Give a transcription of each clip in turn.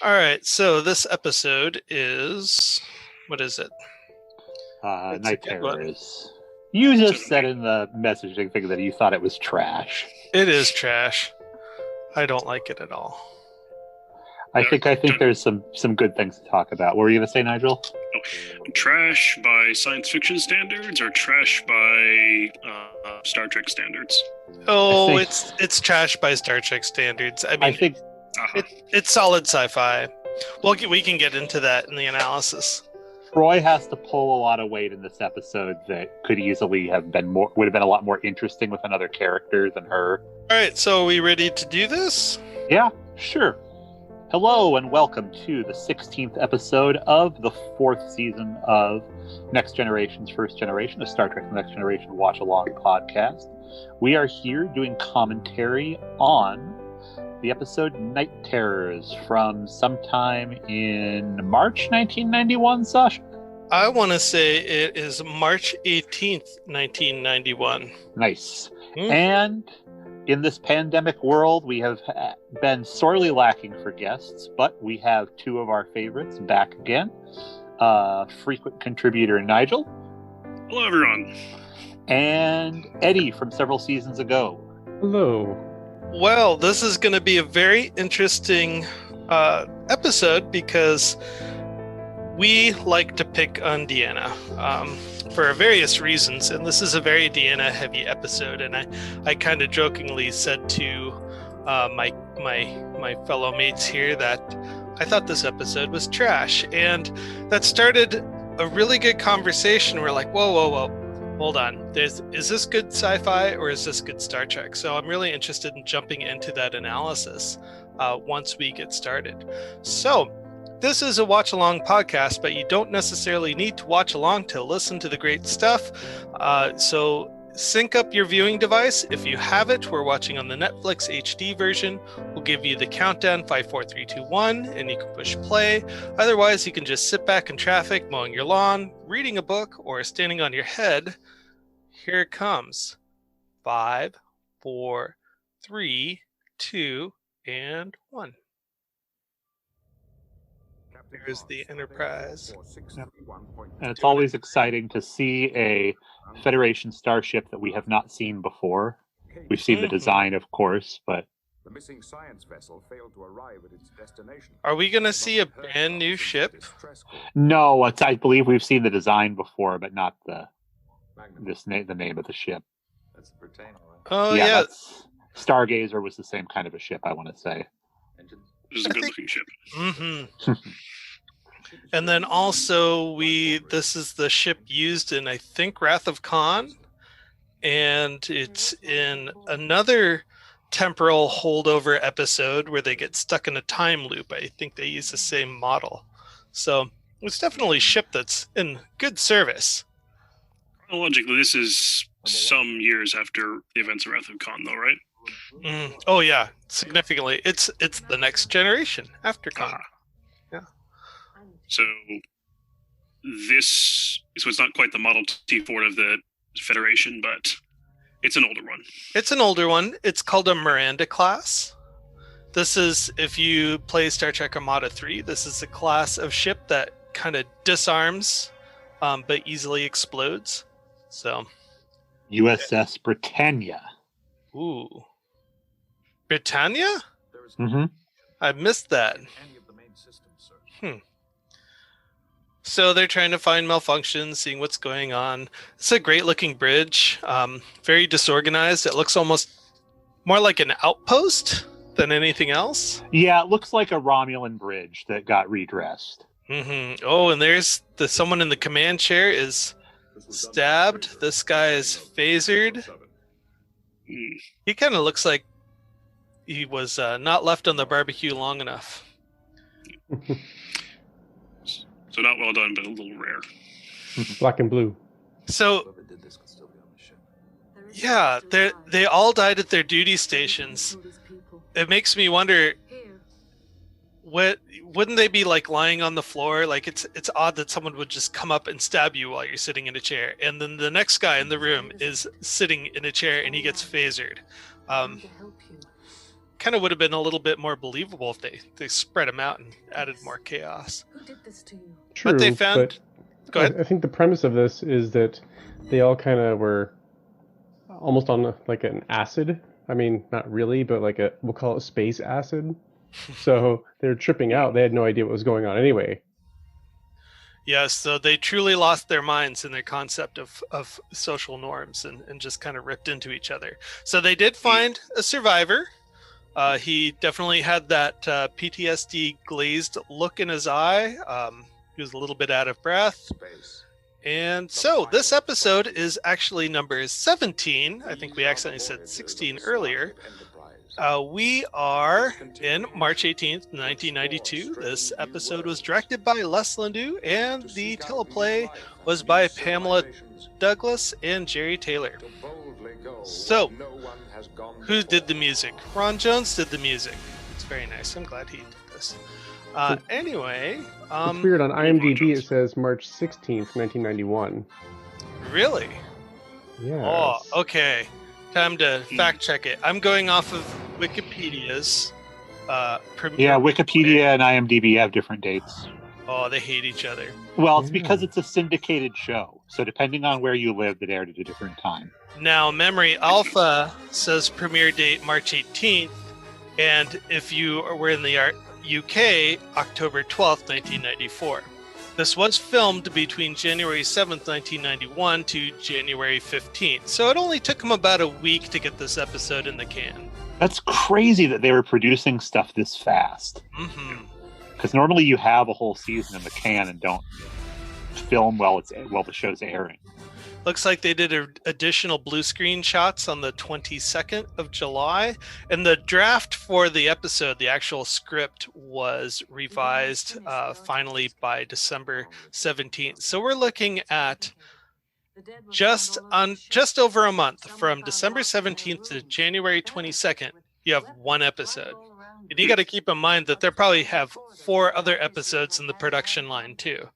All right, so this episode is, what is it? It's a Night good one. Terrors. You just said in the messaging thing that you thought it was trash. It is trash. I don't like it at all. I think there's some good things to talk about. What were you going to say, Nigel? Trash by science fiction standards or trash by Star Trek standards? Oh, it's trash by Star Trek standards. I think it's solid sci-fi. Well, we can get into that in the analysis. Troy has to pull a lot of weight in this episode that could easily would have been a lot more interesting with another character than her. All right, so are we ready to do this? Yeah, sure. Hello and welcome to the 16th episode of the 4th season of Next Generation's First Generation, a Star Trek The Next Generation watch-along podcast. We are here doing commentary on the episode Night Terrors from sometime in March 1991, Sascha? I want to say it is March 18th, 1991. Nice. And in this pandemic world, we have been sorely lacking for guests, but we have two of our favorites back again. Frequent contributor Nigel. Hello, everyone. And Eddie from several seasons ago. Hello. Well, this is going to be a very interesting episode because we like to pick on Deanna for various reasons, and this is a very Deanna-heavy episode. And I kind of jokingly said to my fellow mates here that I thought this episode was trash, and that started a really good conversation. We're like, whoa. Hold on. Is this good sci-fi or is this good Star Trek? So I'm really interested in jumping into that analysis once we get started. So this is a watch-along podcast, but you don't necessarily need to watch along to listen to the great stuff. So sync up your viewing device. If you have it, we're watching on the Netflix HD version. We'll give you the countdown 5, 4, 3, 2, 1, and you can push play. Otherwise, you can just sit back in traffic, mowing your lawn, reading a book, or standing on your head. Here it comes. 5, 4, 3, 2, and 1. There's the Enterprise. And it's always exciting to see a Federation starship that we have not seen before. We've seen the design, of course, but the missing science vessel failed to arrive at its destination. Are we going to see a brand new ship? No, I believe we've seen the design before, but not the name of the ship. That's the Britannia, right? Oh, yeah. Stargazer was the same kind of a ship, I want to say. It was a good-looking ship. Mm-hmm. And then also, this is the ship used in, I think, Wrath of Khan. And it's in another temporal holdover episode where they get stuck in a time loop. I think they use the same model. So it's definitely a ship that's in good service. Chronologically, this is some years after the events of Wrath of Khan, though, right? Oh, yeah. Significantly. It's the Next Generation after Khan. Yeah. So it's not quite the Model T Ford of the Federation, but it's an older one. It's an older one. It's called a Miranda class. This is, if you play Star Trek Armada 3, this is a class of ship that kind of disarms, but easily explodes. So, USS Britannia. Ooh. Britannia? Mm-hmm. I missed that. So they're trying to find malfunctions, seeing what's going on. It's a great looking bridge, very disorganized. It looks almost more like an outpost than anything else. Yeah, it looks like a Romulan bridge that got redressed. Mm-hmm. Oh, and there's someone in the command chair is stabbed. This guy is phasered. He kind of looks like he was not left on the barbecue long enough. So not well done, but a little rare. Black and blue. So, yeah, they all died at their duty stations. It makes me wonder, wouldn't they be like lying on the floor? Like it's odd that someone would just come up and stab you while you're sitting in a chair, and then the next guy in the room is sitting in a chair and he gets phasered. kind of would have been a little bit more believable if they spread them out and added more chaos. Who did this to you? True, But they found. Go ahead. I think the premise of this is that they all kind of were almost on like an acid. I mean, not really, but like we'll call it space acid. So they're tripping out. They had no idea what was going on anyway. Yes, so they truly lost their minds in their concept of social norms and just kind of ripped into each other. So they did find a survivor. He definitely had that PTSD glazed look in his eye. He was a little bit out of breath. Space. And so this episode is actually number 17. I think we accidentally said 16 earlier. We are in March 18th, 1992. This episode was directed by Les Landau, and the teleplay was by Pamela Douglas and Jerry Taylor. So, who did the music? Ron Jones did the music. It's very nice. I'm glad he did this. Anyway, It's weird. On IMDb, it says March 16th, 1991. Really? Yeah. Oh, okay. Time to fact check it. I'm going off of Wikipedia's premiere. Yeah, Wikipedia and IMDb have different dates. Oh, they hate each other. Well, it's because it's a syndicated show. So depending on where you live, it aired at a different time. Now, Memory Alpha says premiere date March 18th, and if you were in the UK, October 12th, 1994. This was filmed between January 7th, 1991 to January 15th, so it only took them about a week to get this episode in the can. That's crazy that they were producing stuff this fast. Mm-hmm. Because normally you have a whole season in the can and don't film while the show's airing. Looks like they did additional blue screen shots on the 22nd of July. And the draft for the episode, the actual script, was revised finally by December 17th. So we're looking at just over a month, from December 17th to January 22nd. You have one episode. And you got to keep in mind that they probably have 4 other episodes in the production line too.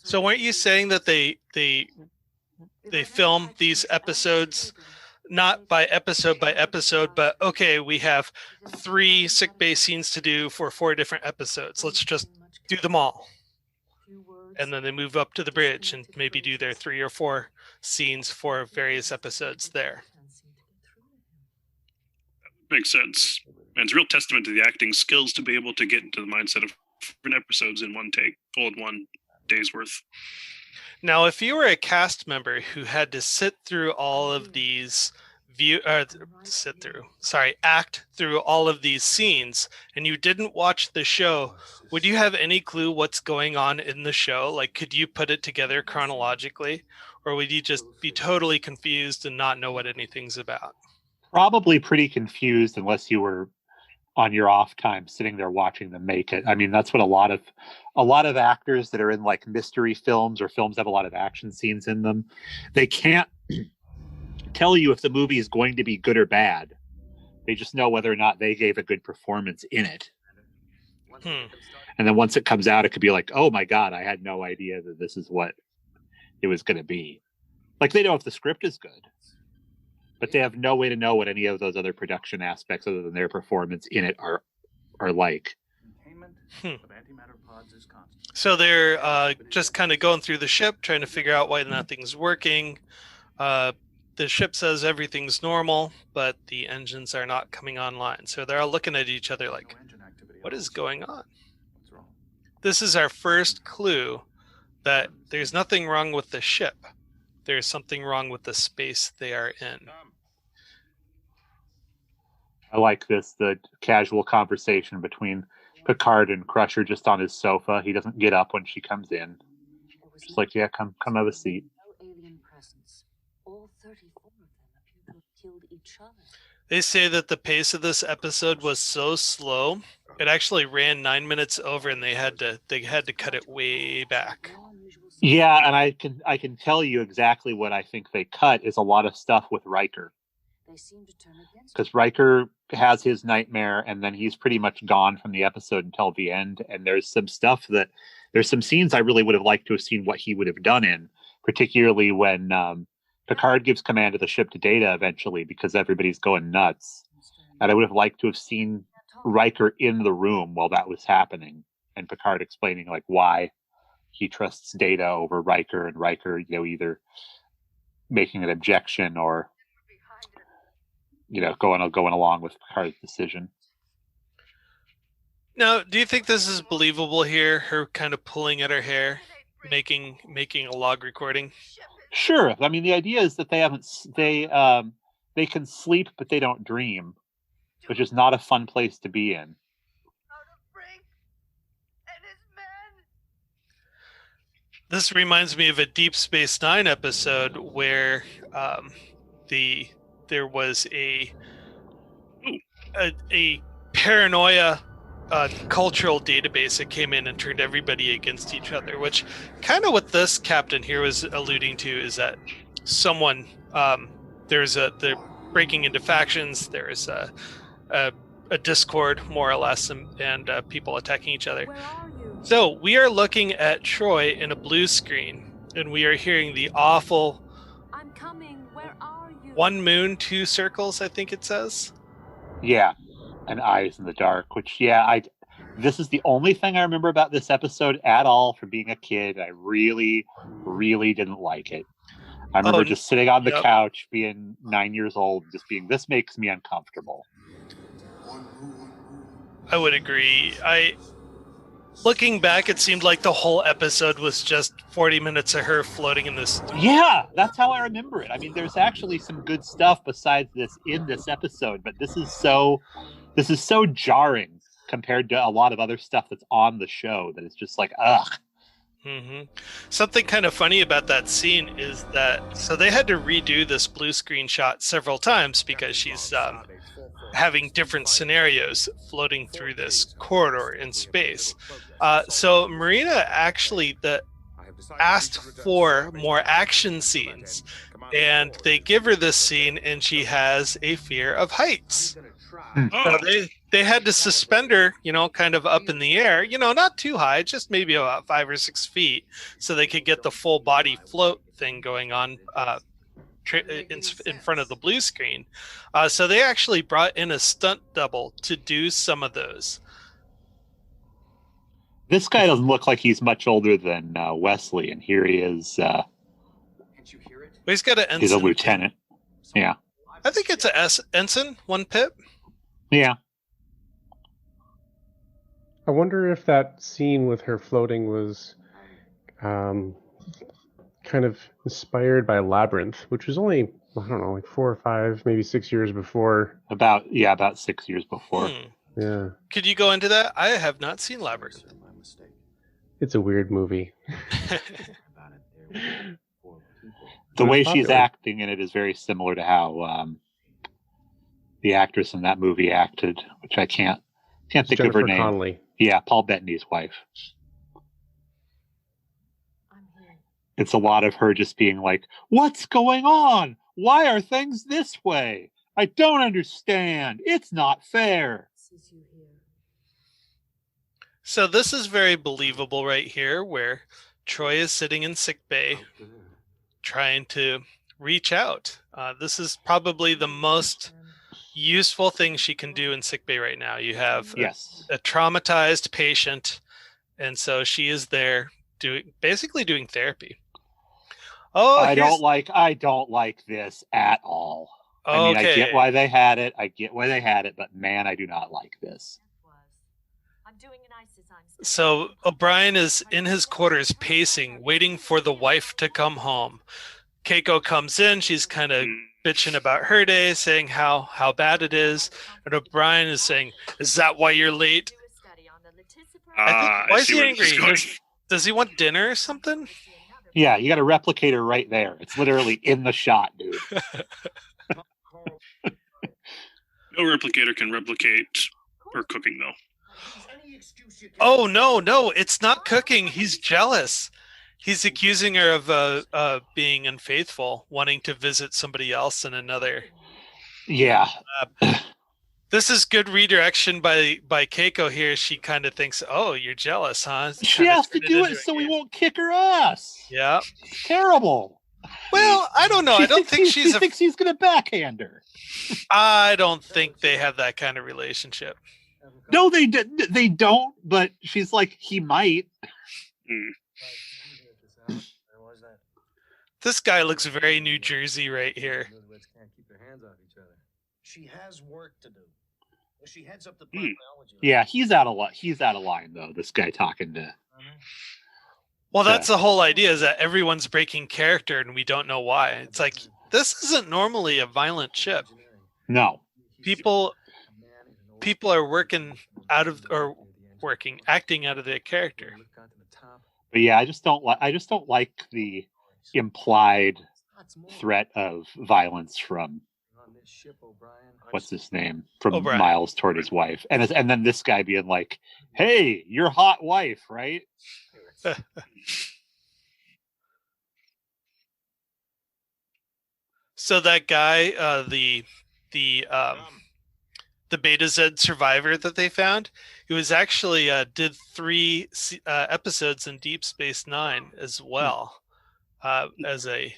So weren't you saying that they film these episodes not by episode, but okay, we have 3 sick bay scenes to do for 4 different episodes. Let's just do them all. And then they move up to the bridge and maybe do their 3 or 4 scenes for various episodes there. Makes sense. And it's a real testament to the acting skills to be able to get into the mindset of different episodes in one take, all in one day's worth. Now, if you were a cast member who had to sit through all of these act through all of these scenes, and you didn't watch the show, would you have any clue what's going on in the show? Like, could you put it together chronologically, or would you just be totally confused and not know what anything's about? Probably pretty confused unless you were on your off time sitting there watching them make it. I mean, that's what a lot of actors that are in like mystery films or films that have a lot of action scenes in them, they can't tell you if the movie is going to be good or bad. They just know whether or not they gave a good performance in it. And then once it comes out, it could be like, oh my God, I had no idea that this is what it was going to be. Like, they know if the script is good, but they have no way to know what any of those other production aspects other than their performance in it are like. So they're just kind of going through the ship, trying to figure out why nothing's working. The ship says everything's normal, but the engines are not coming online. So they're all looking at each other like, what is going on? This is our first clue that there's nothing wrong with the ship. There's something wrong with the space they are in. I like this, the casual conversation between Picard and Crusher just on his sofa. He doesn't get up when she comes in. Just like, yeah, come have a seat. No alien presence. All 34 of them appear to have killed each other. They say that the pace of this episode was so slow, it actually ran 9 minutes over, and they had to cut it way back. Yeah, and I can tell you exactly what I think they cut is a lot of stuff with Riker. Because Riker has his nightmare, and then he's pretty much gone from the episode until the end. And there's some scenes I really would have liked to have seen what he would have done in, particularly when Picard gives command of the ship to Data eventually because everybody's going nuts. And I would have liked to have seen Riker in the room while that was happening, and Picard explaining like why he trusts Data over Riker, and Riker, either making an objection or going along with Picard's decision. Now, do you think this is believable here? Her kind of pulling at her hair, making a log recording. Sure. I mean, the idea is that they can sleep, but they don't dream, which is not a fun place to be in. This reminds me of a Deep Space Nine episode where there was a paranoia cultural database that came in and turned everybody against each other, which kind of what this captain here was alluding to is that someone they're breaking into factions, there's a discord more or less, and people attacking each other. So we are looking at Troy in a blue screen, and we are hearing the awful I'm coming. Where are you? one moon, two circles, I think it says. Yeah, and eyes in the dark, which, this is the only thing I remember about this episode at all from being a kid. I really, really didn't like it. I remember just sitting on the couch, being 9 years old, just being, this makes me uncomfortable. I would agree. Looking back, it seemed like the whole episode was just 40 minutes of her floating in this. Yeah, that's how I remember it. I mean, there's actually some good stuff besides this in this episode, but this is so jarring compared to a lot of other stuff that's on the show that it's just like, ugh. Mm-hmm. Something kind of funny about that scene is that, so they had to redo this blue screen shot several times because she's having different scenarios floating through this corridor in space. So Marina actually asked for more action scenes, and they give her this scene, and she has a fear of heights. So they had to suspend her, kind of up in the air, not too high, just maybe about 5 or 6 feet, so they could get the full body float thing going on in front of the blue screen. So they actually brought in a stunt double to do some of those. This guy doesn't look like he's much older than Wesley, and here he is. Well, he's got an ensign. He's a lieutenant. Yeah. I think it's a ensign, 1 pip. Yeah. I wonder if that scene with her floating was kind of inspired by Labyrinth, which was only, I don't know, like 4 or 5, maybe 6 years before. About 6 years before. Yeah. Could you go into that? I have not seen Labyrinth. It's a weird movie. The way she's acting in it is very similar to how the actress in that movie acted, which I can't think Jennifer of her name. Connelly. Yeah, Paul Bettany's wife. It's a lot of her just being like, what's going on? Why are things this way? I don't understand. It's not fair. So this is very believable right here, where Troy is sitting in sickbay trying to reach out. This is probably the most useful thing she can do in sickbay right now. You have a traumatized patient, and so she is there basically doing therapy. I don't like this at all. I mean, I get why they had it. But man, I do not like this. So O'Brien is in his quarters pacing, waiting for the wife to come home. Keiko comes in. She's kind of bitching about her day, saying how bad it is. And O'Brien is saying, is that why you're late? Why is he angry? Does he want dinner or something? Yeah, you got a replicator right there. It's literally in the shot, dude. No replicator can replicate her cooking, though. Oh, no, it's not cooking. He's jealous. He's accusing her of being unfaithful, wanting to visit somebody else in another. Yeah. This is good redirection by Keiko here. She kind of thinks, oh, you're jealous, huh? She has to do it so we won't kick her ass. Yeah. Terrible. Well, I don't know. I don't think she thinks he's going to backhand her. I don't think they have that kind of relationship. No, they don't. But she's like, he might. This guy looks very New Jersey right here. She has work to do. She heads up the Yeah, he's out of line. He's out of line though. This guy talking to. Well, that's the whole idea, is that everyone's breaking character and we don't know why. It's like, this isn't normally a violent ship. No. People are acting out of their character. But yeah, I just don't like the implied threat of violence from what's his name, from O'Brien. Miles toward his wife, and then this guy being like, "Hey, your hot wife, right?" So that guy, the Beta Z survivor that they found, he was actually did 3 episodes in Deep Space Nine as well, as a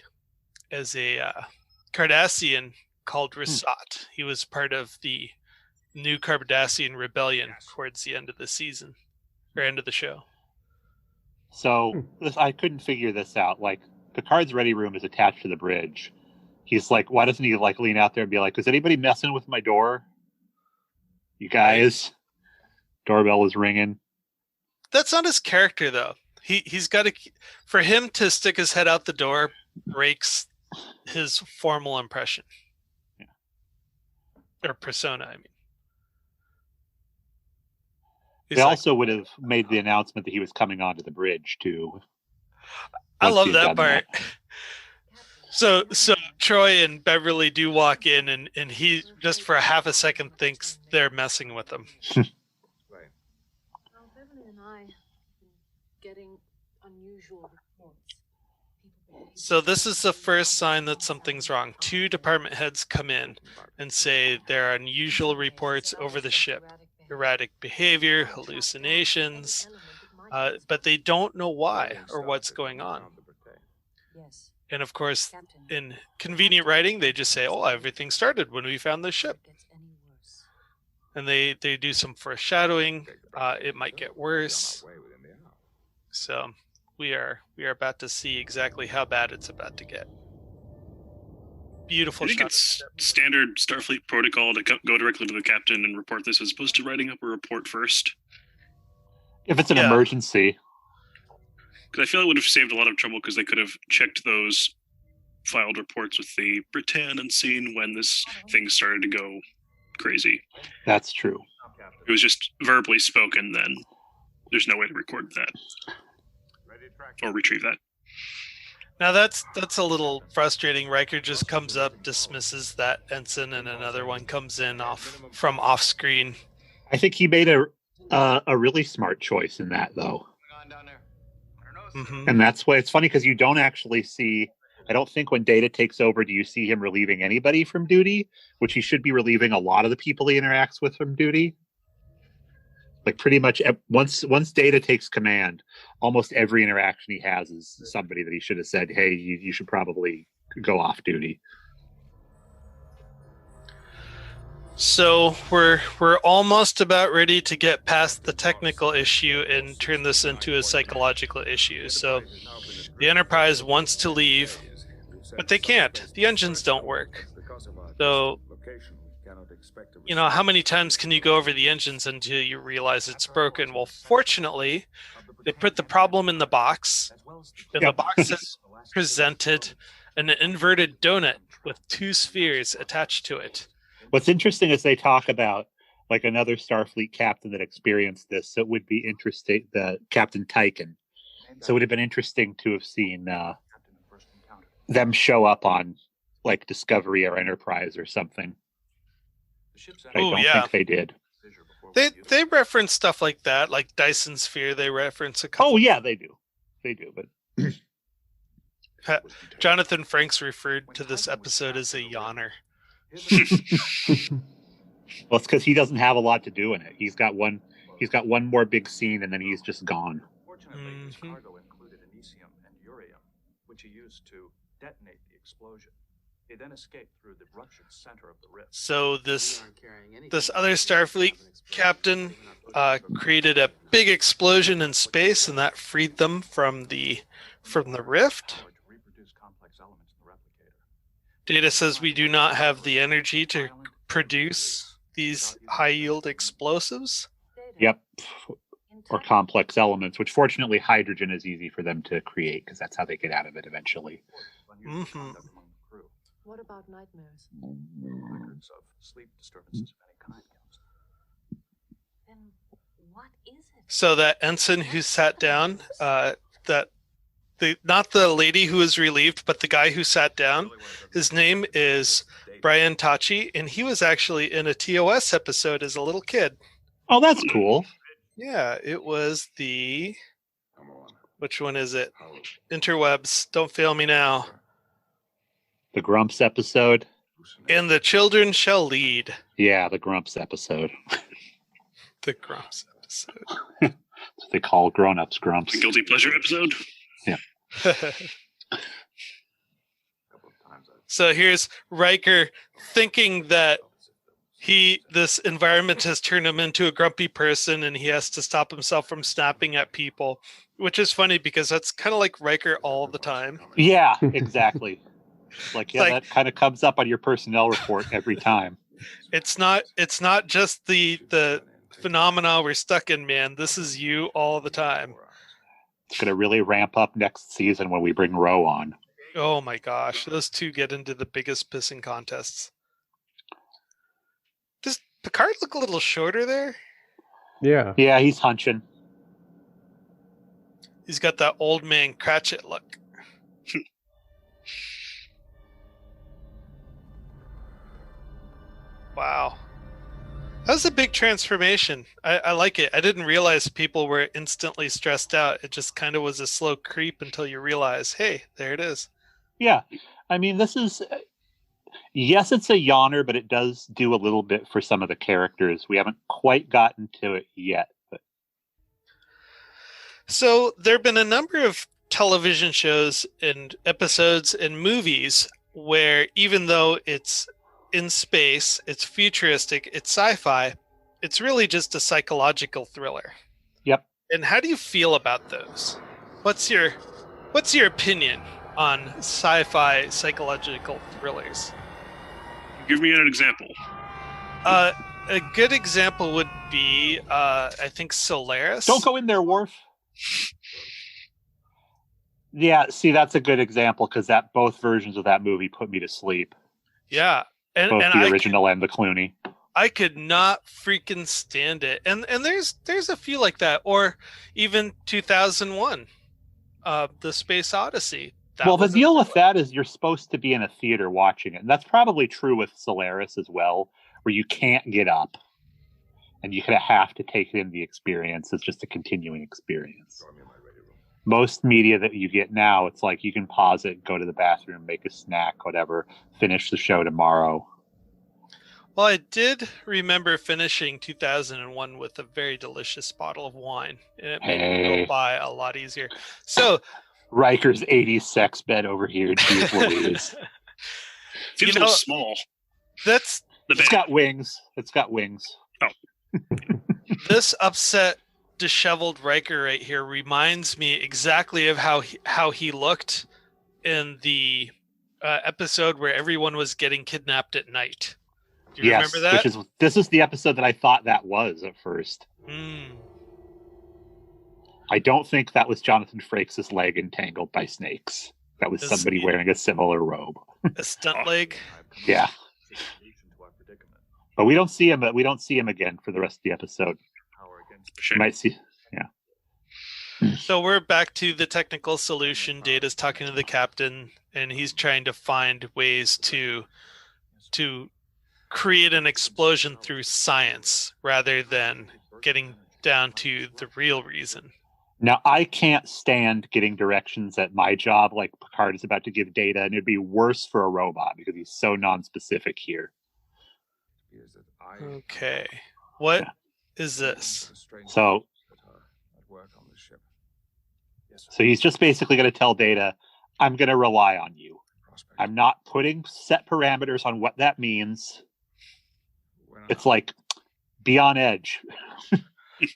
Cardassian called Rasat. He was part of the new Cardassian rebellion towards the end of the season, or end of the show. So I couldn't figure this out. Like, Picard's ready room is attached to the bridge. He's like, why doesn't he like lean out there and be like, is anybody messing with my door? You guys, doorbell is ringing. That's not his character, though. He's got to, for him to stick his head out the door breaks his formal impression. Yeah. Or persona, I mean. They also would have made the announcement that he was coming onto the bridge too. I love that part. So Troy and Beverly do walk in, and he just for a half a second thinks they're messing with him. Well, Beverly and I have been getting unusual reports. So this is the first sign that something's wrong. 2 department heads come in and say there are unusual reports over the ship. Erratic behavior, hallucinations, but they don't know why or what's going on. And of course, in convenient writing, they just say, oh, everything started when we found this ship. And they do some foreshadowing. It might get worse. So we are about to see exactly how bad it's about to get. Beautiful I think shot. it's standard Starfleet protocol to go directly to the captain and report this, as opposed to writing up a report first. If it's an emergency. Because I feel it would have saved a lot of trouble, because they could have checked those filed reports with the Britann and seen when this thing started to go crazy. That's true. It was just verbally spoken, then there's no way to record that or retrieve that. Now that's a little frustrating. Riker just comes up, dismisses that ensign, and another one comes in from off screen. I think he made a really smart choice in that, though. Mm-hmm. And that's why it's funny, because you don't actually see. I don't think when Data takes over do you see him relieving anybody from duty, which he should be relieving a lot of the people he interacts with from duty. Like, pretty much once Data takes command, almost every interaction he has is somebody that he should have said, hey, you should probably go off duty. So we're almost about ready to get past the technical issue and turn this into a psychological issue. So the Enterprise wants to leave, but they can't. The engines don't work. So, you know, how many times can you go over the engines until you realize it's broken? Well, fortunately, they put the problem in the box, and the box is presented an inverted donut with 2 spheres attached to it. What's interesting is they talk about like another Starfleet captain that experienced this. So it would be interesting, the Captain Tyken. So it would have been interesting to have seen them show up on like Discovery or Enterprise or something. I don't think they did. They reference stuff like that, like Dyson Sphere. They reference a couple. Oh yeah, they do. But Jonathan Frakes referred to this episode as a yawner. Well, it's because he doesn't have a lot to do in it. He's got one more big scene, and then he's just gone. Fortunately, his cargo included aniseum and urium, which he used to detonate the explosion. They then escaped through the ruptured center of the rift. So this other Starfleet captain created a big explosion in space, and that freed them from the rift. Power to reproduce complex elements in the replicator. Data says we do not have the energy to produce these high-yield explosives. Yep. Or complex elements, which fortunately hydrogen is easy for them to create because that's how they get out of it eventually. Mhm. What about nightmares? Records of sleep disturbances of any kind. Then what is it? So that ensign who sat down, not the lady who was relieved, but the guy who sat down, his name is Brian Tachi, and he was actually in a TOS episode as a little kid. Oh, that's cool. Yeah, it was which one is it? Interwebs, don't fail me now. The Grumps episode. And the children shall lead. Yeah, the Grumps episode. The Grumps episode. That's what they call grown-ups Grumps. The guilty pleasure episode. Yeah. So here's Riker thinking that this environment has turned him into a grumpy person, and he has to stop himself from snapping at people, which is funny because that's kind of like Riker all the time. Yeah, exactly. Like, yeah, Like- that kind of comes up on your personnel report every time. It's not just the phenomena we're stuck in, man. This is you all the time. It's going to really ramp up next season when we bring Ro on. Oh my gosh, those two get into the biggest pissing contests. Does Picard look a little shorter there? Yeah. Yeah, he's hunching. He's got that old man Cratchit look. Wow. That was a big transformation. I like it. I didn't realize people were instantly stressed out. It just kind of was a slow creep until you realize, hey, there it is. Yeah. I mean, this is... Yes, it's a yawner, but it does do a little bit for some of the characters. We haven't quite gotten to it yet. But So there have been a number of television shows and episodes and movies where even though it's in space, it's futuristic, it's sci-fi, it's really just a psychological thriller. Yep. And how do you feel about those? What's your opinion on sci-fi psychological thrillers? Give me an example. A good example would be, I think, Solaris. don't go in there, Worf. Yeah, see, that's a good example because both versions of that movie put me to sleep. Yeah, and Both and the original and the Clooney. I could not freaking stand it. And there's a few like that, or even 2001, the Space Odyssey. Well, the deal with that is you're supposed to be in a theater watching it. And that's probably true with Solaris as well, where you can't get up. And you kind of have to take in the experience. It's just a continuing experience. Most media that you get now, it's like you can pause it, go to the bathroom, make a snack, whatever, finish the show tomorrow. Well, I did remember finishing 2001 with a very delicious bottle of wine, and it made me go by a lot easier. So Riker's 80s sex bed over here. Geez Louise. Seems a little small. That's It's got wings. It's got wings. this upset, disheveled Riker right here reminds me exactly of how he looked in the episode where everyone was getting kidnapped at night. Do you remember that? This is the episode that I thought that was at first. I don't think that was Jonathan Frakes' leg entangled by snakes. That was somebody wearing a similar robe. A stunt leg. Yeah. But we don't see him. We don't see him again for the rest of the episode. You might see. Yeah. So we're back to the technical solution. Data's talking to the captain, and he's trying to find ways to create an explosion through science rather than getting down to the real reason. Now, I can't stand getting directions at my job like Picard is about to give Data, and it'd be worse for a robot because he's so non-specific here. Okay. What is this? So he's just basically going to tell Data, I'm going to rely on you. I'm not putting set parameters on what that means. It's like, be on edge.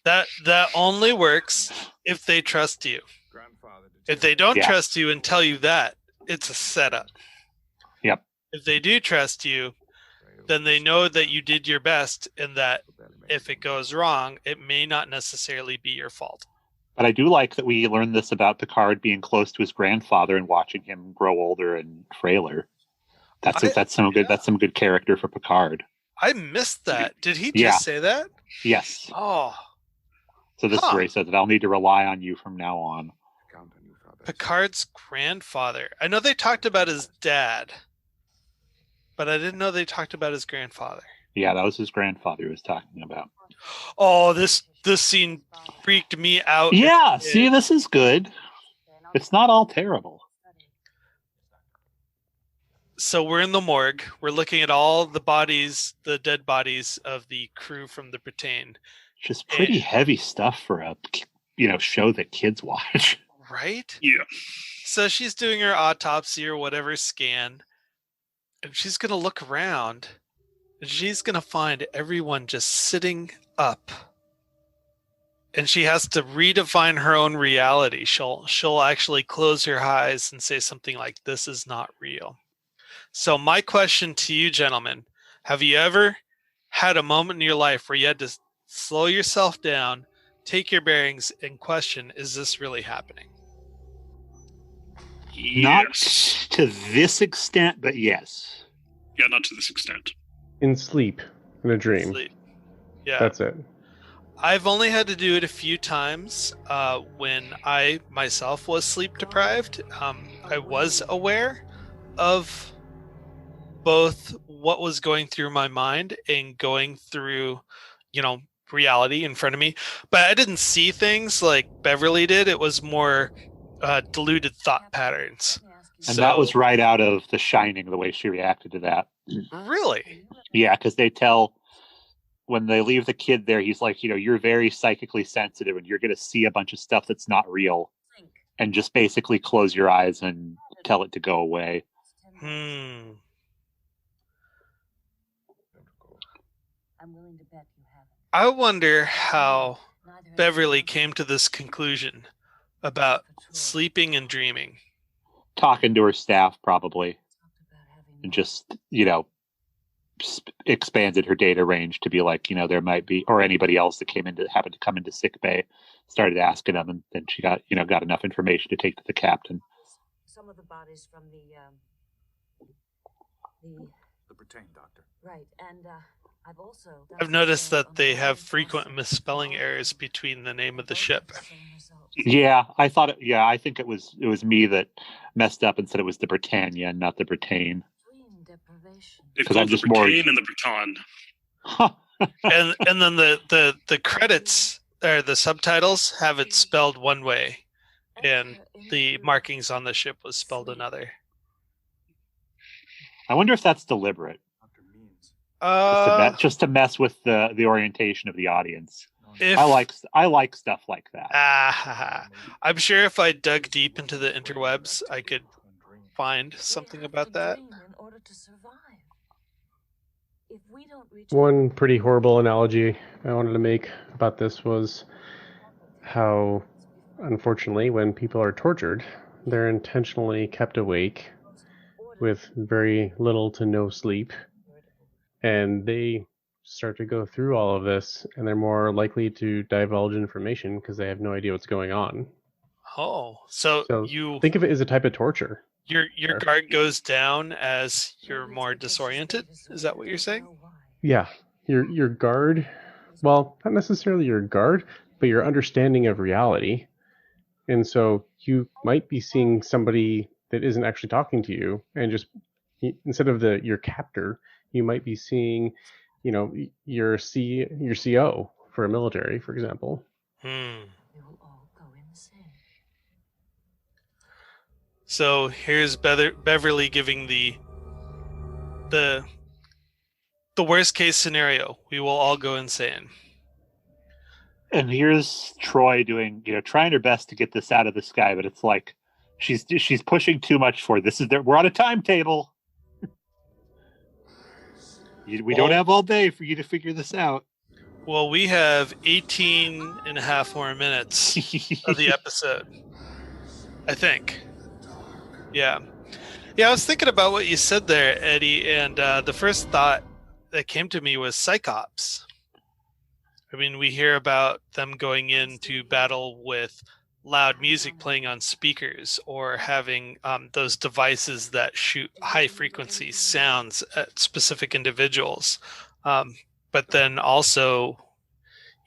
That only works if they trust you. If they don't trust you and tell you that, it's a setup. Yep. If they do trust you, then they know that you did your best and that if it goes wrong, it may not necessarily be your fault. But I do like that we learned this about Picard being close to his grandfather and watching him grow older and frailer. That's some good character for Picard. I missed that. Did he just say that? Yes. Oh. So this is where he says that I'll need to rely on you from now on. Picard's grandfather. I know they talked about his dad, but I didn't know they talked about his grandfather. Yeah, that was his grandfather he was talking about. Oh, this scene freaked me out. Yeah, see, this is good. It's not all terrible. So we're in the morgue. We're looking at all the bodies, the dead bodies of the crew from the Britannia. Just pretty heavy stuff for a show that kids watch. Right? Yeah. So she's doing her autopsy or whatever scan. And she's going to look around. And she's going to find everyone just sitting up. And she has to redefine her own reality. She'll actually close her eyes and say something like, "This is not real." So my question to you, gentlemen, have you ever had a moment in your life where you had to slow yourself down, take your bearings, and question, is this really happening? Not to this extent, but yes. Yeah, not to this extent. In sleep, in a dream. Sleep. Yeah. That's it. I've only had to do it a few times when I myself was sleep deprived. I was aware of both what was going through my mind and going through, reality in front of me. But I didn't see things like Beverly did. It was more diluted thought patterns. And that was right out of The Shining, the way she reacted to that. Really? Yeah, because they tell when they leave the kid there, he's like, you're very psychically sensitive and you're going to see a bunch of stuff that's not real. And just basically close your eyes and tell it to go away. I wonder how Beverly came to this conclusion about sleeping and dreaming. Talking to her staff, probably. And just, expanded her data range to be like, there might be, or anybody else that happened to come into sick bay, started asking them, and then she got enough information to take to the captain. Some of the bodies from the Britannia doctor. Right, and I've noticed that they have frequent misspelling errors between the name of the ship. Yeah, I think it was me that messed up and said it was the Britannia and not the Britain. Because I'm just more in the Britannia. and then the credits or the subtitles have it spelled one way, and the markings on the ship was spelled another. I wonder if that's deliberate. Just to mess with the orientation of the audience. I like stuff like that. I'm sure if I dug deep into the interwebs, I could find something about that. One pretty horrible analogy I wanted to make about this was how, unfortunately, when people are tortured, they're intentionally kept awake with very little to no sleep. And they start to go through all of this, and they're more likely to divulge information because they have no idea what's going on. Oh, so you think of it as a type of torture. Your guard goes down as you're more disoriented? Is that what you're saying? Yeah. Your guard, well, not necessarily your guard, but your understanding of reality. And so you might be seeing somebody that isn't actually talking to you, and just instead of your captor, you might be seeing, your CO for a military, for example. So here's Beverly giving the worst case scenario. We will all go insane. And here's Troy doing, trying her best to get this out of the sky, but it's like She's pushing too much for this. We're on a timetable. We don't have all day for you to figure this out. Well, we have 18 and a half more minutes of the episode, I think. Yeah. Yeah, I was thinking about what you said there, Eddie, and the first thought that came to me was Psychops. I mean, we hear about them going into battle with loud music playing on speakers or having those devices that shoot high-frequency sounds at specific individuals. But then also,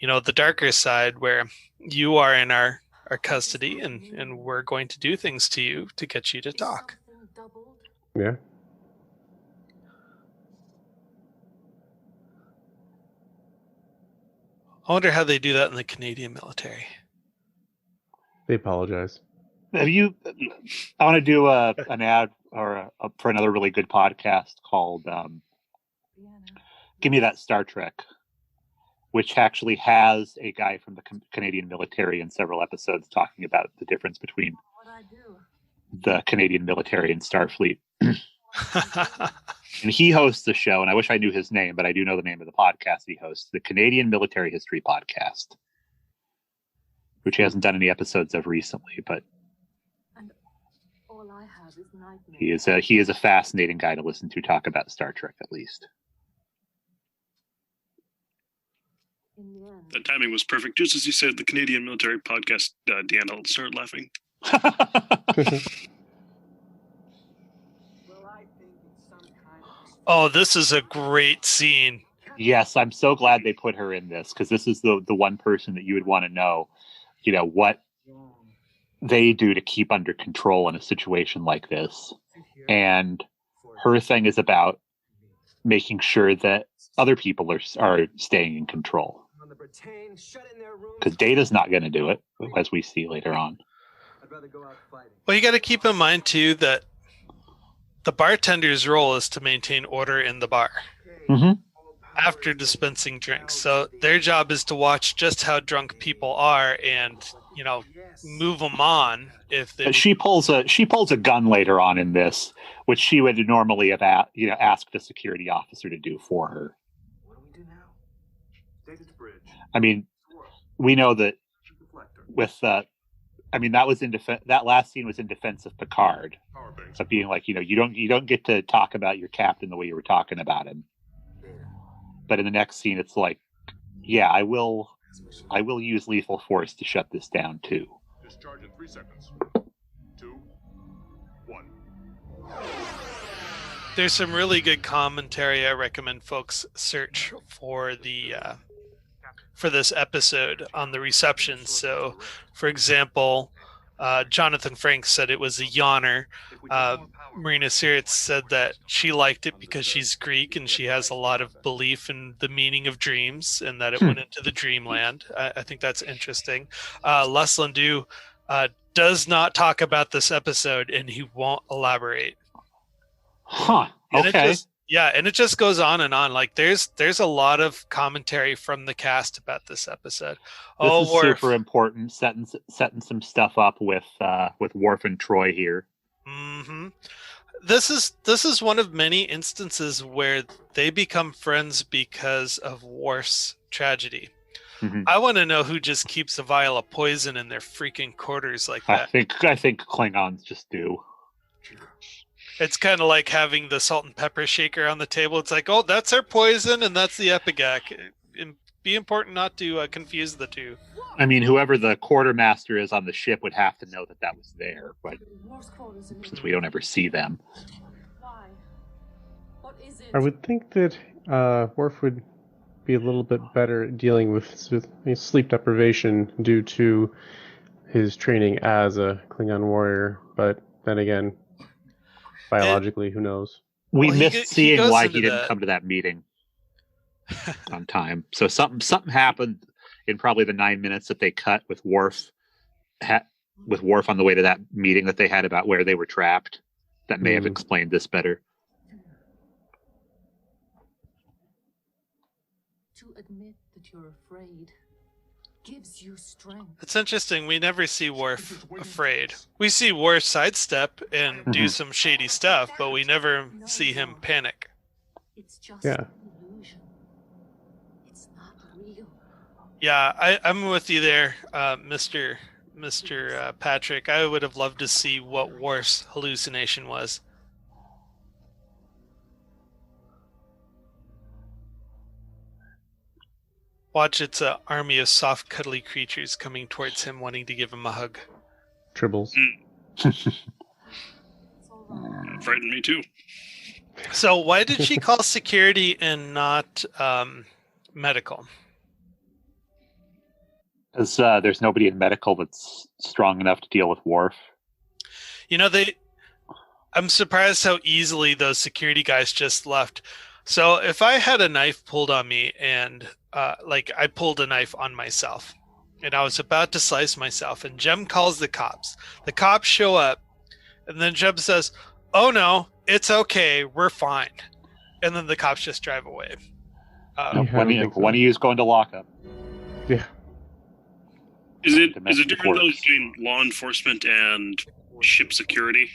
the darker side where you are in our custody and we're going to do things to you to get you to talk. Yeah. I wonder how they do that in the Canadian military. They apologize. I want to do an ad for another really good podcast called Give Me That Star Trek, which actually has a guy from the Canadian military in several episodes talking about the difference between the Canadian military and Starfleet. And he hosts the show, and I wish I knew his name, but I do know the name of the podcast he hosts, the Canadian Military History Podcast, which he hasn't done any episodes of recently, but he is a fascinating guy to listen to talk about Star Trek, at least. The timing was perfect. Just as you said, the Canadian Military Podcast, Deanna started laughing. Oh, this is a great scene. Yes, I'm so glad they put her in this, because this is the one person that you would want to know, what they do to keep under control in a situation like this. And her thing is about making sure that other people are staying in control. Because Data's not going to do it, as we see later on. Well, you got to keep in mind, too, that the bartender's role is to maintain order in the bar after dispensing drinks. So their job is to watch just how drunk people are and, move them on if they. But she pulls a gun later on in this, which she would normally have asked a security officer to do for her. What do we do now? Take it to bridge. I mean, we know that with that was that last scene was in defense of Picard. So being like, you don't get to talk about your captain the way you were talking about him. But in the next scene, it's like, yeah, I will use lethal force to shut this down too. Discharge in 3 seconds. 2, 1. There's some really good commentary. I recommend folks search for for this episode on the reception. So, for example, Jonathan Frank said it was a yawner. Marina Sirtis said that she liked it because she's Greek and she has a lot of belief in the meaning of dreams and that it went into the dreamland. I think that's interesting. Les Landau does not talk about this episode and he won't elaborate. Huh. Okay. And it just goes on and on. Like there's a lot of commentary from the cast about this episode. This is super important. Setting some stuff up with Worf and Troy here. Mm-hmm. This is one of many instances where they become friends because of Worf's tragedy. Mm-hmm. I want to know who just keeps a vial of poison in their freaking quarters like that. I think Klingons just do. It's kind of like having the salt and pepper shaker on the table. It's like, oh, that's our poison and that's the Epigac. It'd be important not to confuse the two. I mean, whoever the quartermaster is on the ship would have to know that was there, but since we don't ever see them. Why? What is it? I would think that Worf would be a little bit better at dealing with sleep deprivation due to his training as a Klingon warrior, but then again, biologically, who knows? We missed seeing why he didn't come to that meeting on time. So something happened in probably the 9 minutes that they cut with Worf on the way to that meeting that they had about where they were trapped. That may have explained this better. To admit that you're afraid. gives you strength. It's interesting. We never see Worf afraid. We see Worf sidestep and do some shady stuff, but we never see him panic. It's just Yeah. an illusion. It's not real. Yeah, I'm with you there, Mr. Patrick. I would have loved to see what Worf's hallucination was. Watch, it's an army of soft, cuddly creatures coming towards him, wanting to give him a hug. Tribbles. Frightened me too. So why did she call security and not medical? Because there's nobody in medical that's strong enough to deal with Worf. You know, I'm surprised how easily those security guys just left. So if I had a knife pulled on me and like I pulled a knife on myself and I was about to slice myself and Jem calls the cops show up and then Jem says, "Oh no, it's okay. We're fine." And then the cops just drive away. One of you is going to lockup. Yeah. Is it Domestic different though works. between law enforcement and ship security?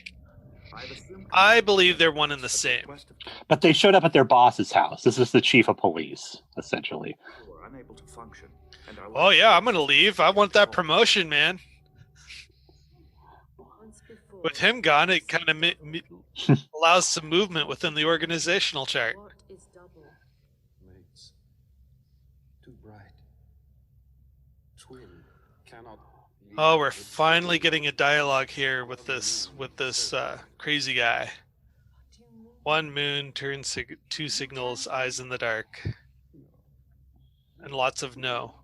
I believe they're one and the same. But they showed up at their boss's house. This is the chief of police, essentially. Were unable to function, and our Oh yeah, I'm gonna leave. I want that promotion, man. Once before, With him gone, it kind of allows some movement within the organizational chart. what is double? Mates. Too bright. Twin cannot. Oh, we're finally getting a dialogue here with this crazy guy. What do you mean? One moon turns two signals, eyes in the dark, and lots of no.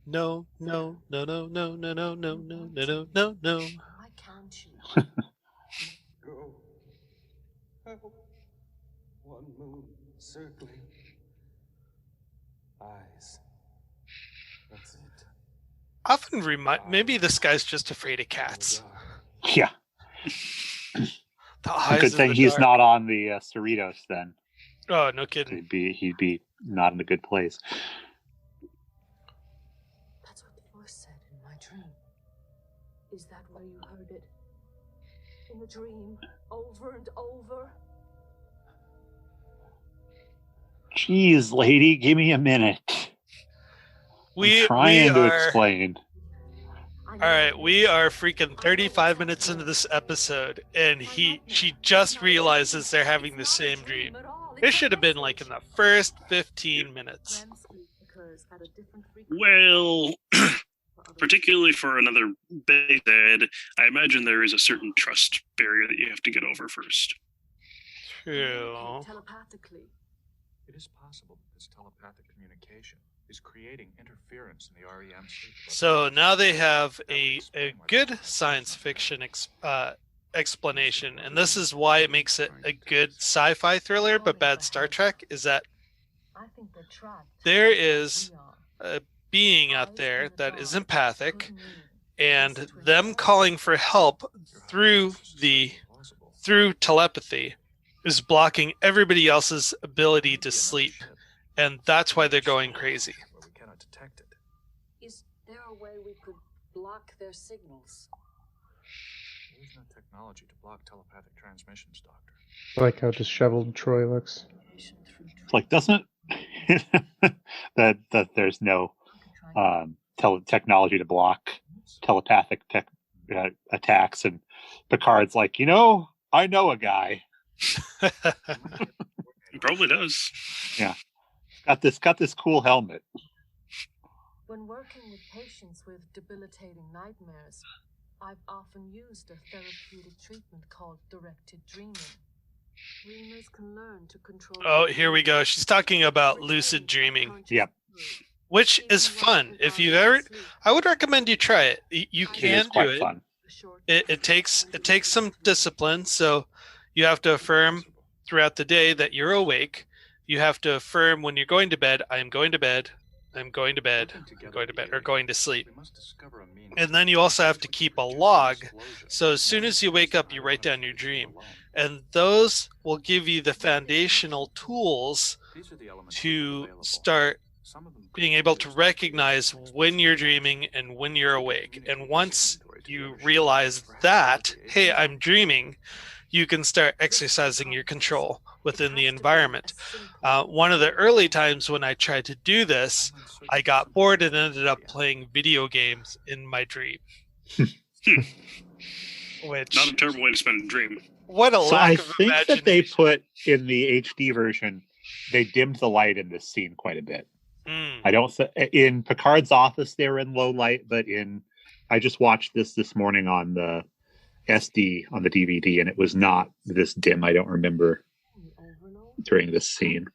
No, no, no, no, no, no, no, no, no, no, no, no, no. Why can't you? Go. Help. One moon circling. Eyes. That's it. Often maybe this guy's just afraid of cats. Yeah. The eyes Good in thing the he's dark. not on the Cerritos then. Oh, no kidding. He'd be not in a good place. That's what the voice said in my dream. Is that where you heard it? In a dream, over and over? Jeez, lady, give me a minute. I'm trying to explain. All right, we are freaking 35 minutes into this episode, and she just realizes they're having the same dream. It should have been like in the first 15 minutes. Well, particularly for another base head, I imagine there is a certain trust barrier that you have to get over first. True. Telepathically. It is possible that this telepathic communication is creating interference in the REM sleep. So now they have a good science fiction explanation, and this is why it makes it a good sci-fi thriller but bad Star Trek, is that I think they're trapped. there is We are. a being out there that is empathic, and them calling for help through telepathy is blocking everybody else's ability to sleep, and that's why they're going crazy. Where we cannot detect it. Is there a way we could block their signals? There is no technology to block telepathic transmissions, Doctor. I like how disheveled Troy looks. It's like, doesn't it? that there's no technology to block telepathic attacks, and Picard's like, I know a guy. He probably does. Yeah, got this cool helmet. When working with patients with debilitating nightmares, I've often used a therapeutic treatment called directed dreaming. Dreamers can learn to control. Oh, here we go. She's talking about lucid dreaming. Yep. Which is fun. If you've ever, I would recommend you try it. You can do it. Fun. It takes some discipline. So you have to affirm throughout the day that you're awake. You have to affirm when you're going to bed, I am going to bed, I'm going to bed, I'm going to bed, or going to sleep. We must discover a means. And then you also have to keep a log. So as soon as you wake up, you write down your dream. And those will give you the foundational tools These are the elements to available. start being able to recognize when you're dreaming and when you're awake. And once you realize that, hey, I'm dreaming, you can start exercising your control within the environment. One of the early times when I tried to do this, I got bored and ended up playing video games in my dream. Which, not a terrible way to spend a dream. What a So lack I of think imagination. that they put in the HD version, they dimmed the light in this scene quite a bit. I don't in Picard's office they were in low light, but I just watched this morning on the SD on the DVD, and it was not this dim. I don't remember during this scene.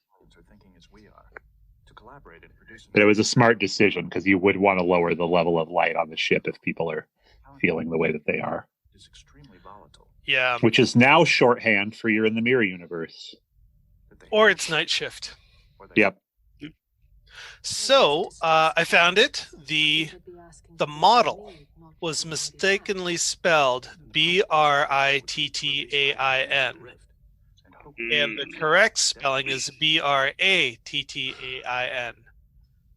But it was a smart decision because you would want to lower the level of light on the ship if people are feeling the way that they are. Yeah. Which is now shorthand for you're in the mirror universe. Or it's night shift. Yep. So I found it. The model was mistakenly spelled Brittain. And the correct spelling is Brattain.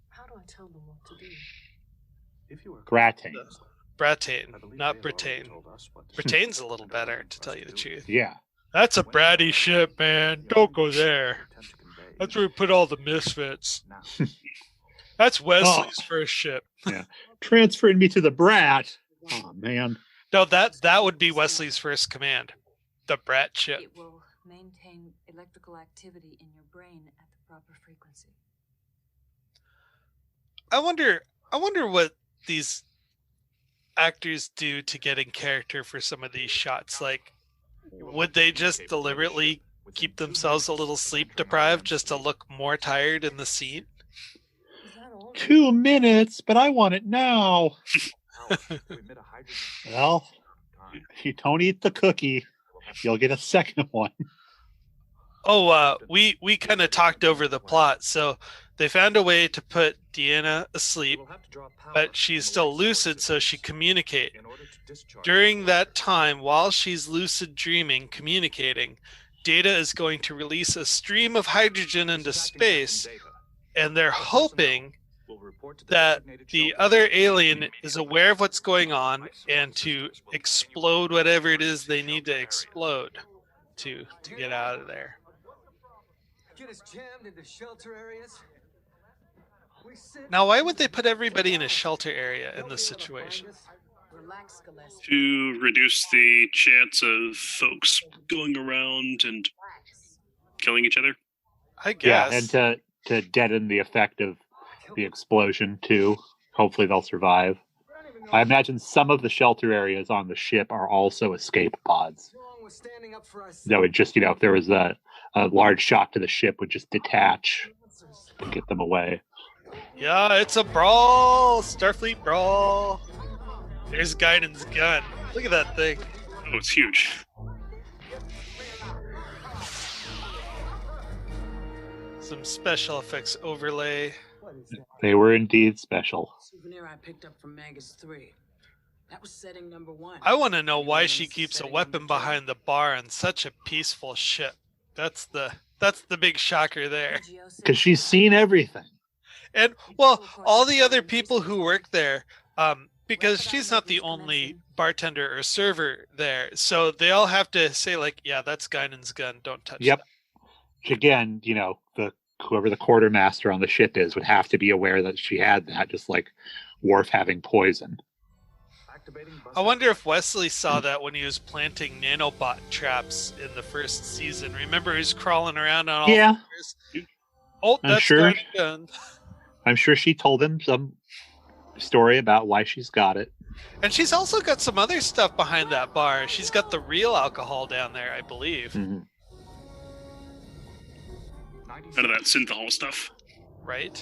How do I tell them what to do? Grattain. Brattain, not Brittain. Brittain's a little better, to tell you the truth. Yeah. That's a bratty ship, man. Don't go there. That's where we put all the misfits. That's Wesley's first ship. Yeah. Transferring me to the Brat. Oh, man. No, that would be Wesley's first command. The Brat ship. It will maintain electrical activity in your brain at the proper frequency. I wonder what these actors do to get in character for some of these shots. Like, would they just deliberately keep themselves a little sleep deprived just to look more tired in the scene? 2 minutes, but I want it now. Well, if you don't eat the cookie, you'll get a second one. Oh, we kind of talked over the plot. So they found a way to put Deanna asleep, but she's still lucid, so she communicate. During that time, while she's lucid dreaming, communicating, Data is going to release a stream of hydrogen into space, and they're hoping that the other alien is aware of what's going on and to explode whatever it is they need to explode to get out of there. Get us jammed into shelter areas. Now, why would they put everybody in a shelter area in this situation? To reduce the chance of folks going around and killing each other. I guess. Yeah, and to deaden the effect of the explosion, too. Hopefully they'll survive. I imagine some of the shelter areas on the ship are also escape pods. That would just, if there was a large shock to the ship, would just detach and get them away. Yeah, it's a brawl! Starfleet brawl! There's Guinan's gun. Look at that thing. Oh, it's huge. Some special effects overlay. They were indeed special. Souvenir I picked up from Magus 3. That was setting number 1. I want to know why she keeps a weapon behind the bar on such a peaceful ship. That's the big shocker there. Because she's seen everything. And, well, all the other people who work there, because she's not the only bartender or server there, so they all have to say, like, yeah, that's Guinan's gun, don't touch that. Which again, whoever the quartermaster on the ship is would have to be aware that she had that, just like Worf having poison. I wonder if Wesley saw that when he was planting nanobot traps in the first season. Remember, he was crawling around on all fours? Oh, that's Guinan's gun. I'm sure she told him some story about why she's got it. And she's also got some other stuff behind that bar. She's got the real alcohol down there, I believe. Mm-hmm. None of that synthahol stuff. Right?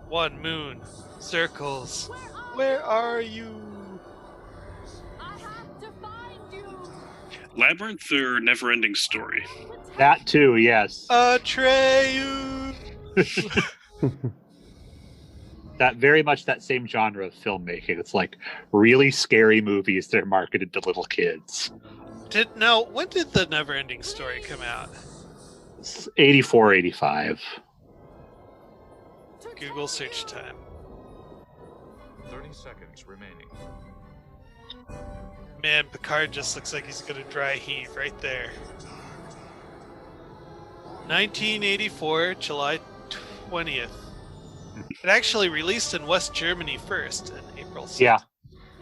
One moon. Circles. Where are you? I have to find you. Labyrinth or Never-Ending Story? That too, yes. Atreyu! That very much that same genre of filmmaking. It's like really scary movies that are marketed to little kids. When did the Never-Ending Story come out? 84, 85. Google search time. 30 seconds remaining. Man, Picard just looks like he's gonna dry heave right there. 1984, July 20th. It actually released in West Germany first in April 6th. Yeah,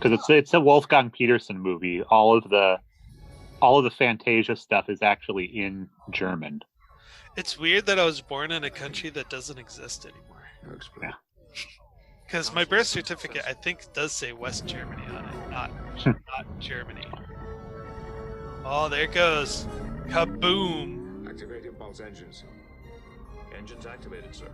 because it's a Wolfgang Peterson movie. All of the Fantasia stuff is actually in German. It's weird that I was born in a country that doesn't exist anymore. Yeah. Because my birth certificate, I think, does say West Germany on it, not Germany. Oh, there it goes. Kaboom! Activate impulse engines. Engines activated, sir.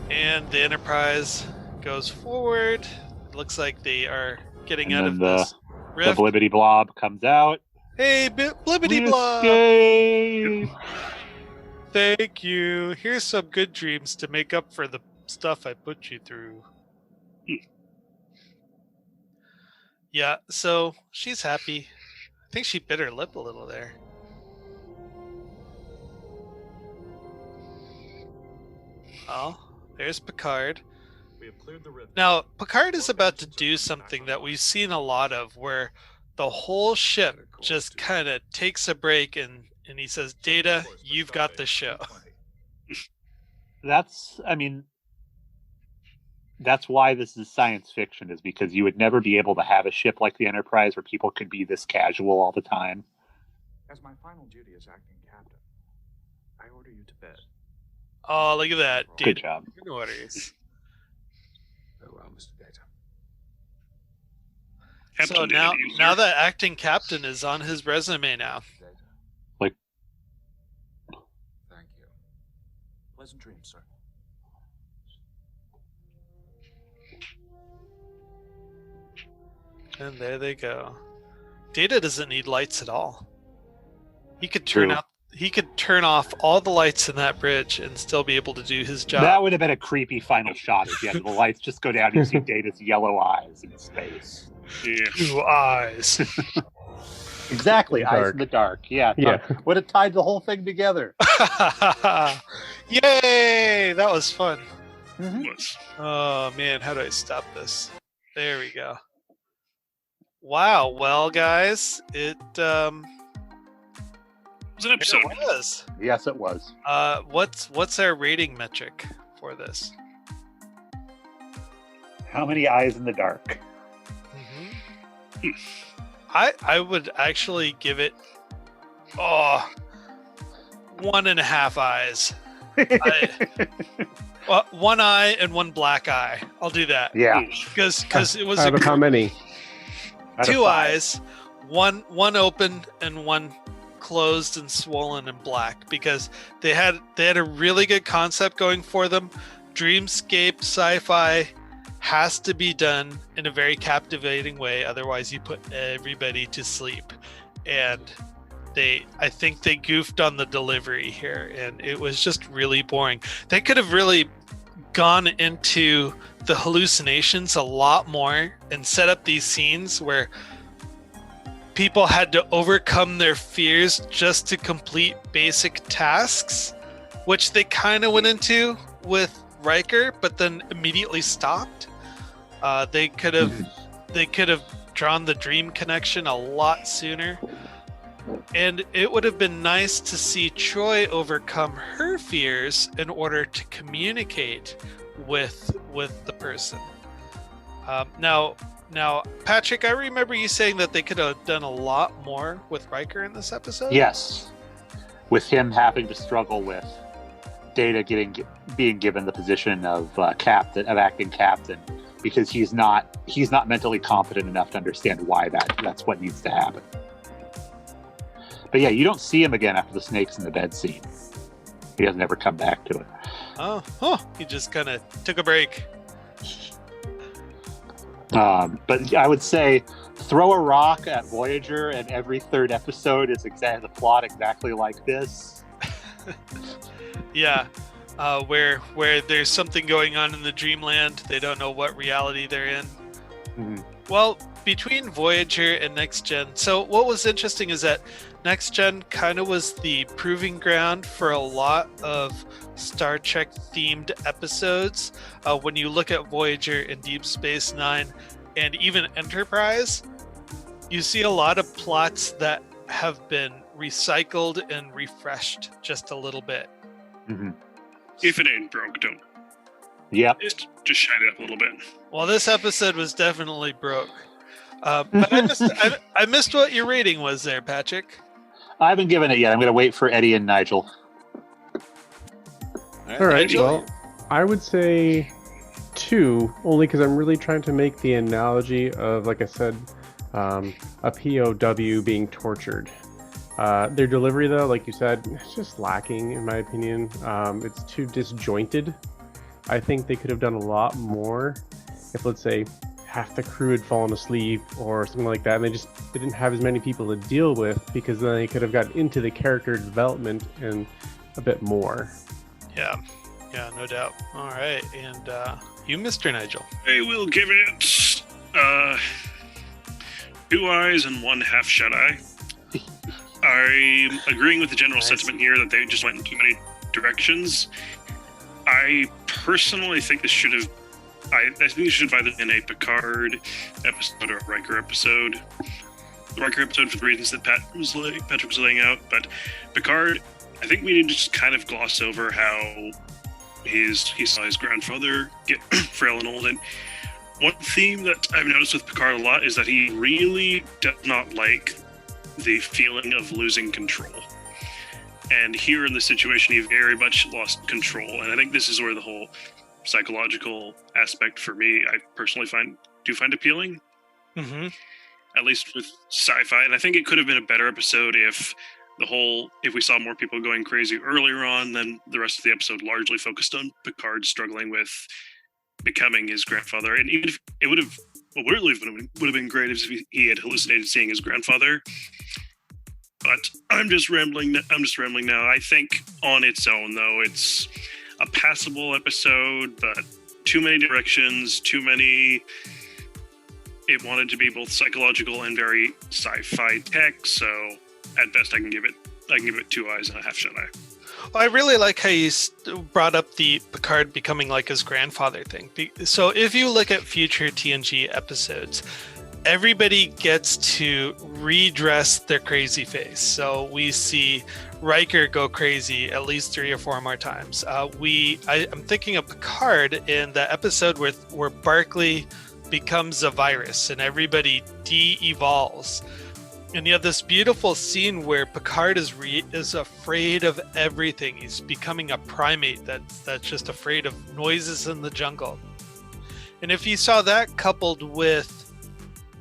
And the Enterprise goes forward. It looks like they are getting out of the, this the rift. Blibbity Blob comes out. Hey, Blibbity We Blob! escape! Thank you. Here's some good dreams to make up for the stuff I put you through. Yeah, so she's happy. I think she bit her lip a little there. Oh, there's Picard. We have cleared the rift. Now, Picard is about to do something that we've seen a lot of, where the whole ship just kind of takes a break and he says, Data, you've got the show. That's why this is science fiction, is because you would never be able to have a ship like the Enterprise where people could be this casual all the time. As my final duty as acting captain, I order you to bed. Oh, look at that. Good Data job. in orders. Very well, Mr. Data. So Captain now Data, you, sir. that acting captain is on his resume now. Data. Like- Thank you. Pleasant dreams, sir. And there they go. Data doesn't need lights at all. He could turn off all the lights in that bridge and still be able to do his job. That would have been a creepy final shot if you had the lights just go down and you see Data's yellow eyes in space. Yeah. 2 eyes. Exactly, eyes Dark. in the dark. Yeah, Yeah. would have tied the whole thing together. Yay! That was fun. Was. Oh man, how do I stop this? There we go. Wow. Well, guys, it was an episode. it was. Yes, it was. What's our rating metric for this? How many eyes in the dark? I would actually give it 1.5 eyes. Well, 1 eye and 1 black eye. I'll do that. Yeah. Because it was Out of how many? Out of 2 5. eyes, one open and 1 closed and swollen and black, because they had a really good concept going for them. Dreamscape sci-fi has to be done in a very captivating way, otherwise you put everybody to sleep. And I think they goofed on the delivery here, and it was just really boring. They could have really gone into the hallucinations a lot more and set up these scenes where people had to overcome their fears just to complete basic tasks, which they kind of went into with Riker, but then immediately stopped. They could have drawn the dream connection a lot sooner. And it would have been nice to see Troy overcome her fears in order to communicate with the person. Now, Patrick, I remember you saying that they could have done a lot more with Riker in this episode. Yes, with him having to struggle with Data being given the position of acting captain, because he's not mentally competent enough to understand why that's what needs to happen. But yeah, you don't see him again after the snakes in the bed scene. He doesn't ever come back to it. He just kind of took a break. But I would say throw a rock at Voyager, and every 3rd episode is the plot exactly like this. Yeah, where there's something going on in the dreamland, they don't know what reality they're in. Mm-hmm. Well, between Voyager and Next Gen. So what was interesting is that Next Gen kind of was the proving ground for a lot of Star Trek themed episodes. When you look at Voyager and Deep Space Nine and even Enterprise, you see a lot of plots that have been recycled and refreshed just a little bit. Mm-hmm. If it ain't broke, don't. Yep. Just shine it up a little bit. Well, this episode was definitely broke. But I missed what your rating was there, Patrick. I haven't given it yet. I'm going to wait for Eddie and Nigel. All right. Nigel? Well, I would say 2, only because I'm really trying to make the analogy of, like I said, a POW being tortured. Their delivery, though, like you said, it's just lacking, in my opinion. It's too disjointed. I think they could have done a lot more if, let's say, half the crew had fallen asleep or something like that, and they didn't have as many people to deal with, because then they could have gotten into the character development and a bit more. Yeah, no doubt. All right, and you, Mr. Nigel. I will give it 2 eyes and 1 half shut eye. I'm agreeing with the general sentiment here that they just went in too many directions. I personally think this should have. I think it should have either been a Picard episode or a Riker episode. The Riker episode for the reasons that Patrick was laying out, but Picard, I think we need to just kind of gloss over how he saw his grandfather get frail and old. And one theme that I've noticed with Picard a lot is that he really does not like the feeling of losing control. And here in this situation, he very much lost control. And I think this is where the whole psychological aspect for me, I personally find appealing. Mm-hmm. At least with sci-fi. And I think it could have been a better episode if we saw more people going crazy earlier on, then the rest of the episode largely focused on Picard struggling with becoming his grandfather. And even if it would have been great if he had hallucinated seeing his grandfather. But I'm just rambling now. I think on its own, though, it's a passable episode, but too many directions, too many. It wanted to be both psychological and very sci-fi tech, so at best I can give it 2 eyes and a half shut eye. Well, I really like how you brought up the Picard becoming like his grandfather thing. So if you look at future TNG episodes, everybody gets to redress their crazy face. So we see Riker go crazy at least 3 or 4 more times. I'm thinking of Picard in the episode where Barclay becomes a virus and everybody de-evolves. And you have this beautiful scene where Picard is afraid of everything. He's becoming a primate that's just afraid of noises in the jungle. And if you saw that coupled with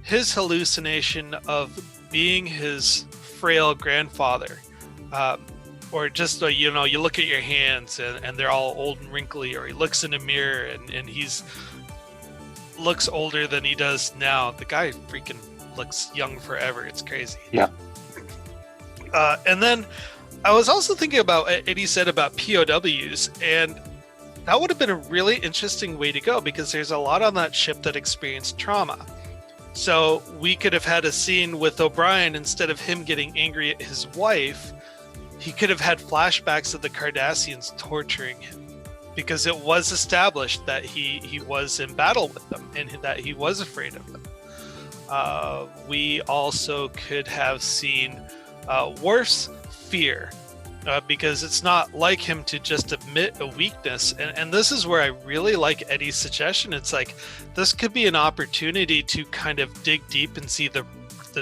his hallucination of being his frail grandfather, or just you look at your hands and they're all old and wrinkly, or he looks in a mirror and he's looks older than he does now. The guy freaking looks young forever. It's crazy. Yeah. And then I was also thinking about what Eddie said about POWs, and that would have been a really interesting way to go, because there's a lot on that ship that experienced trauma. So we could have had a scene with O'Brien, instead of him getting angry at his wife, he could have had flashbacks of the Cardassians torturing him, because it was established that he was in battle with them and that he was afraid of them. We also could have seen Worf's fear, because it's not like him to just admit a weakness. And this is where I really like Eddie's suggestion. It's like, this could be an opportunity to kind of dig deep and see the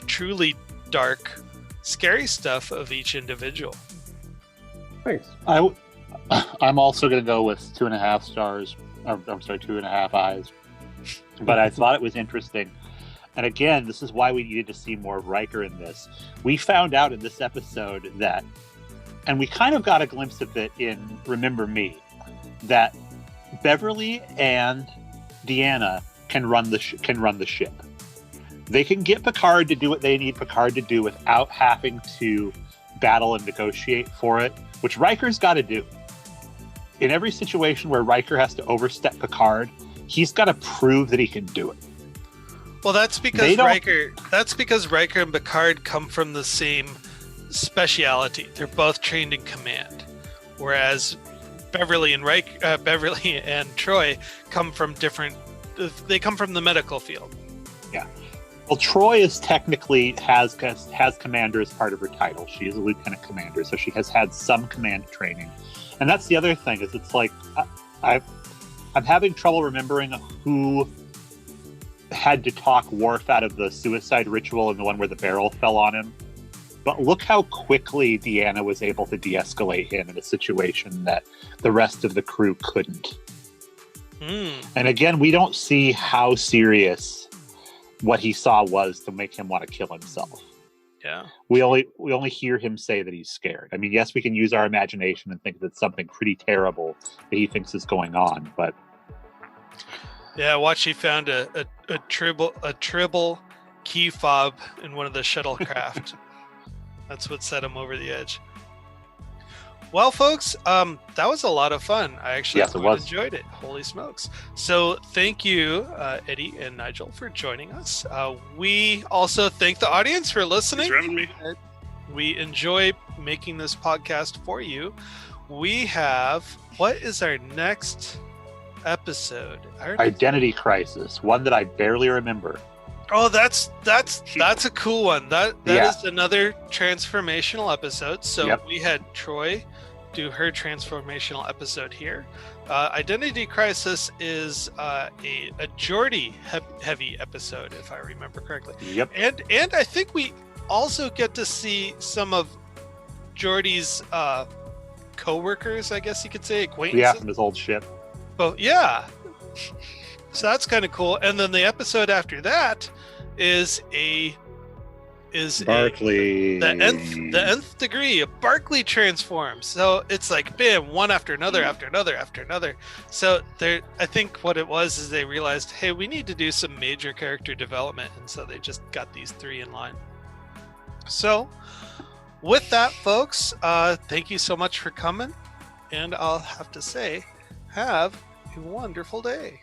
truly dark, scary stuff of each individual. Thanks. I'm also going to go with 2.5 stars. I'm sorry, 2.5 eyes. But I thought it was interesting. And again, this is why we needed to see more of Riker in this. We found out in this episode that, and we kind of got a glimpse of it in Remember Me, that Beverly and Deanna can run the ship. They can get Picard to do what they need Picard to do without having to battle and negotiate for it, which Riker's got to do. In every situation where Riker has to overstep Picard, he's got to prove that he can do it. Well, that's because Riker and Picard come from the same speciality. They're both trained in command, whereas Beverly and Troy come from different. They come from the medical field. Yeah. Well, Troy is technically has commander as part of her title. She is a lieutenant commander, so she has had some command training. And that's the other thing, is it's like I'm having trouble remembering who had to talk Worf out of the suicide ritual and the one where the barrel fell on him. But look how quickly Deanna was able to de-escalate him in a situation that the rest of the crew couldn't. And again, we don't see how serious what he saw was to make him want to kill himself. Yeah. We only hear him say that he's scared. I mean, yes, we can use our imagination and think that something pretty terrible that he thinks is going on, but yeah, watch, he found a tribble key fob in one of the shuttlecraft. That's what set him over the edge. Well, folks, that was a lot of fun. I actually enjoyed it. Holy smokes. So thank you, Eddie and Nigel, for joining us. We also thank the audience for listening. Thanks for having me. We enjoy making this podcast for you. We have, what is our next episode? Identity Crisis, one that I barely remember. Oh, that's a cool one. That is another transformational episode. So we had Troy do her transformational episode here. Identity Crisis is a Geordi heavy episode, if I remember correctly. Yep. And I think we also get to see some of Geordi's co-workers, I guess you could say, acquaintances. Yeah, from his old ship. Oh, yeah. So that's kind of cool. And then the episode after that is Barclay. The nth degree of Barclay transforms. So it's like, bam, one after another, after another, after another. So I think what it was is they realized, hey, we need to do some major character development. And so they just got these three in line. So with that, folks, thank you so much for coming. And I'll have to say, have a wonderful day.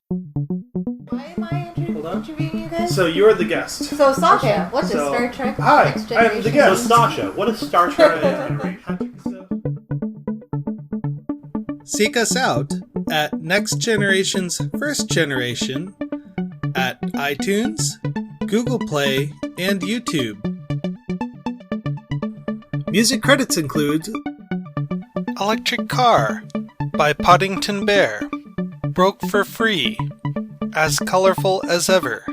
Why am I interviewing you guys? So you're the guest. So Sascha, what's a Star Trek? Hi, Next Generation? I'm the guest. So Sascha, what is Star Trek? Seek us out at Next Generation's First Generation at iTunes, Google Play, and YouTube. Music credits include Electric Car by Poddington Bear, Broke for Free, As Colorful as Ever,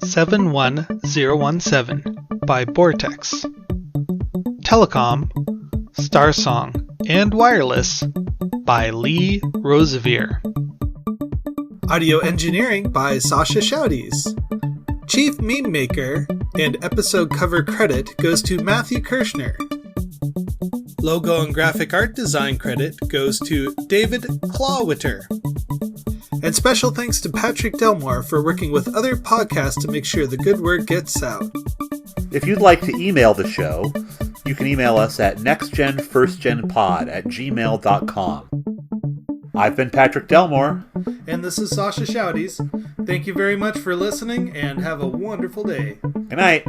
71017 by Vortex, Telecom, Star Song, and Wireless by Lee Rosevere. Audio engineering by Sascha Shouties. Chief Meme Maker and episode cover credit goes to Matthew Kirshner. Logo and graphic art design credit goes to David Clawwitter. And special thanks to Patrick Delmore for working with other podcasts to make sure the good word gets out. If you'd like to email the show, you can email us at nextgenfirstgenpod@gmail.com. I've been Patrick Delmore. And this is Sascha Shouties. Thank you very much for listening and have a wonderful day. Good night.